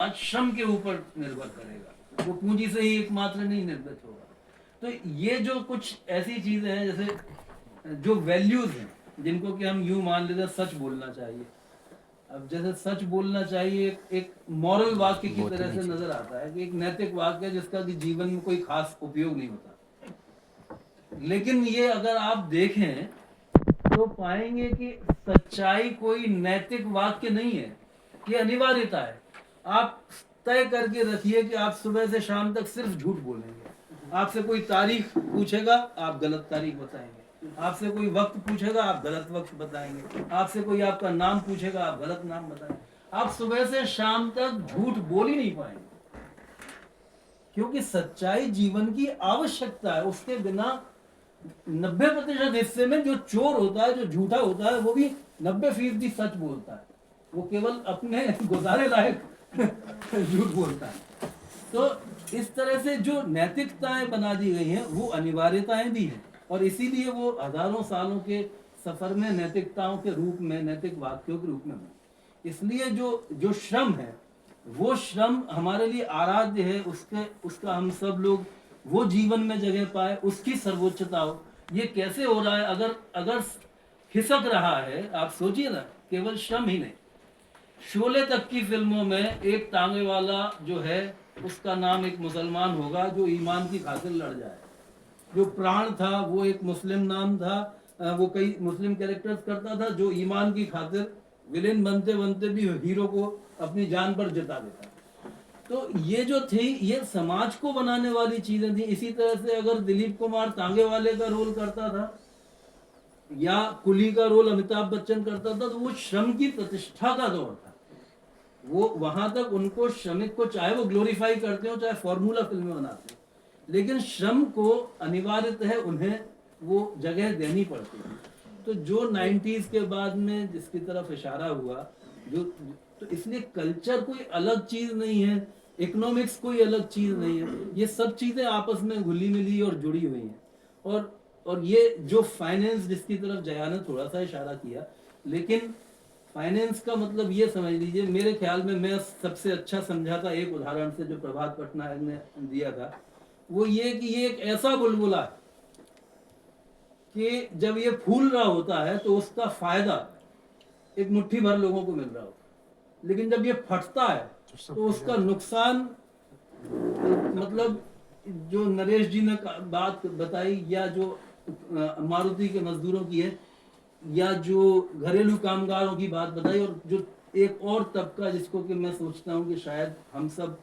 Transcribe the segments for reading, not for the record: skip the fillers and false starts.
आज श्रम के ऊपर निर्भर करेगा, वो पूंजी से ही एकमात्र नहीं निर्मित होगा। तो ये जो कुछ ऐसी चीजें हैं, जैसे जो वैल्यूज हैं जिनको कि हम यूं मान लेते हैं, सच बोलना चाहिए। अब जैसे सच बोलना चाहिए एक मॉरल वाक्य की तरह से नजर आता है कि एक नैतिक वाक्य जिसका कि जीवन में कोई खास उपयोग नहीं होता, लेकिन ये अगर आप देखें तो पाएंगे कि सच्चाई कोई नैतिक वाक्य नहीं है, ये अनिवार्यता है। आप तय करके रखिए कि आप सुबह से शाम तक सिर्फ झूठ बोलेंगे। आपसे कोई तारीख पूछेगा, आप गलत तारीख बताएंगे। आपसे कोई वक्त पूछेगा, आप गलत वक्त बताएंगे। आपसे कोई आपका नाम पूछेगा, आप गलत नाम बताएंगे। आप सुबह से शाम तक झूठ बोल ही नहीं पाएंगे, क्योंकि सच्चाई जीवन की आवश्यकता है। उसके बिना 90% हिस्से में जो चोर होता है, जो झूठा होता है, वो भी 90% सच बोलता है। वो केवल अपने गुजारे लायक झूठ बोलता है। तो इस तरह से जो नैतिकताएं बना दी गई हैं वो अनिवार्यताएं भी हैं, और इसीलिए वो हजारों सालों के सफर में नैतिकताओं के रूप में, नैतिक वाक्यों के रूप में बने। इसलिए जो श्रम है, वो श्रम हमारे लिए आराध्य है। उसका हम सब लोग वो जीवन में जगह पाए, उसकी सर्वोच्चता हो। ये कैसे हो रहा है? अगर खिसक रहा है, आप सोचिए ना, केवल श्रम ही नहीं, शोले तक की फिल्मों में एक तांगे वाला जो है उसका नाम एक मुसलमान होगा जो ईमान की खातिर लड़ जाए। जो प्राण था वो एक मुस्लिम नाम था, वो कई मुस्लिम कैरेक्टर्स करता था, जो ईमान की खातिर विलेन बनते बनते भी हीरो को अपनी जान पर जिता देता। तो ये जो थी, ये समाज को बनाने वाली चीजें थी। इसी तरह से अगर दिलीप कुमार तांगे वाले का रोल करता था या कुली का रोल अमिताभ बच्चन करता था, तो वो श्रम की प्रतिष्ठा का दौर था। वो वहां तक उनको, श्रमिक को, चाहे वो ग्लोरीफाई करते हो, चाहे फॉर्मूला फिल्में बनाते हो, लेकिन श्रम को अनिवार्यत है उन्हें वो जगह देनी पड़ती है। तो जो 90s के बाद में जिसकी तरफ इशारा हुआ, तो इसलिए कल्चर कोई अलग चीज नहीं है, इकोनॉमिक्स कोई अलग चीज नहीं है। ये सब चीजें आपस में घुली मिली और जुड़ी हुई हैं। और ये जो फाइनेंस, जिसकी तरफ जया ने थोड़ा सा इशारा किया, लेकिन फाइनेंस का मतलब ये समझ लीजिए, मेरे ख्याल में मैं सबसे अच्छा समझा था एक उदाहरण से जो प्रभात पटनायक ने दिया था। वो ये कि ये एक ऐसा बुलबुला है कि जब ये फूल रहा होता है तो उसका फायदा एक मुट्ठी भर लोगों को मिल रहा होता है, लेकिन जब ये फटता है तो उसका नुकसान, मतलब जो नरेश जी ने बात बताई, या जो मारुति के मजदूरों की है, या जो घरेलू कामगारों की बात बताई, और जो एक और तबका जिसको कि मैं सोचता हूँ कि शायद हम सब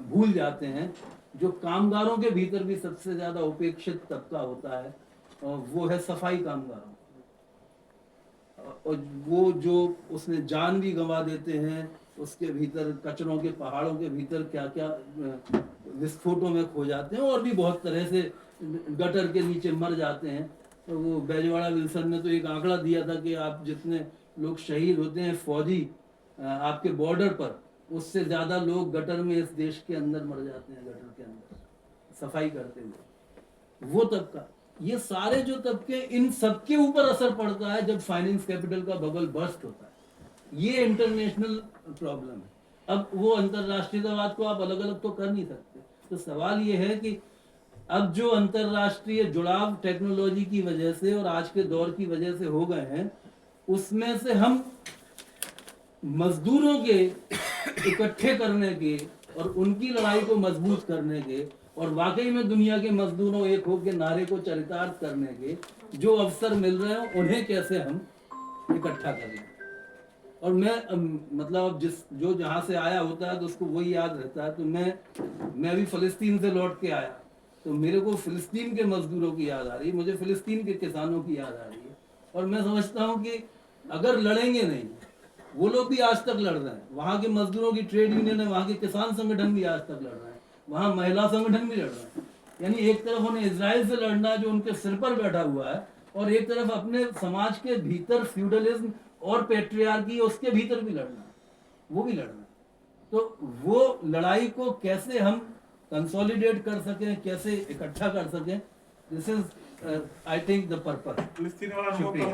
भूल जाते हैं, जो कामगारों के भीतर भी सबसे ज्यादा उपेक्षित तबका होता है, और वो है सफाई कामगारों। और वो जो उसने जान भी गंवा देते हैं, उसके भीतर कचरों के पहाड़ों के भीतर क्या क्या विस्फोटों में खो जाते हैं, और भी बहुत तरह से गटर के नीचे मर जाते हैं। तो वो बैजवाड़ा विल्सन ने तो एक आंकड़ा दिया था कि आप जितने लोग शहीद होते हैं फौजी आपके बॉर्डर पर, उससे ज्यादा लोग गटर में इस देश के अंदर मर जाते हैं, गटर के अंदर सफाई करते हुए। वो तबका, ये सारे जो तबके, इन सबके ऊपर असर पड़ता है जब फाइनेंस कैपिटल का बबल बर्स्ट होता है। ये इंटरनेशनल प्रॉब्लम है। अब वो अंतरराष्ट्रीयवाद को आप अलग अलग तो कर नहीं सकते। तो सवाल ये है कि अब जो अंतरराष्ट्रीय जुड़ाव टेक्नोलॉजी की वजह से और आज के दौर की वजह से हो गए हैं, उसमें से हम मजदूरों के इकट्ठे करने के और उनकी लड़ाई को मजबूत करने के, और वाकई में दुनिया के मजदूरों एक होकर नारे को चरितार्थ करने के जो अवसर मिल रहे हैं, उन्हें कैसे हम इकट्ठा करें। और मैं मतलब जो जहां से आया होता है तो उसको वही याद रहता है। तो मैं भी फलस्तीन से लौट के आया, तो मेरे को फिलिस्तीन के मजदूरों की याद आ रही है, मुझे फिलिस्तीन के किसानों की याद आ रही है। और मैं समझता हूँ कि अगर लड़ेंगे नहीं, वो लोग भी आज तक लड़ रहे हैं, वहाँ के मजदूरों की ट्रेड यूनियन है, वहाँ के किसान संगठन भी आज तक लड़ रहे हैं, वहाँ महिला संगठन भी लड़ रहे हैं। यानी एक तरफ उन्हें इजराइल से लड़ना है जो उनके सिर पर बैठा हुआ है, और एक तरफ अपने समाज के भीतर फ्यूडलिज्म और पेट्रियार्की, उसके भीतर भी लड़ना है, वो भी लड़ना है। तो वो लड़ाई को कैसे हम कंसोलिडेट कर सकें, कैसे इकट्ठा कर सकें, this is I think the purpose. शुक्रिया।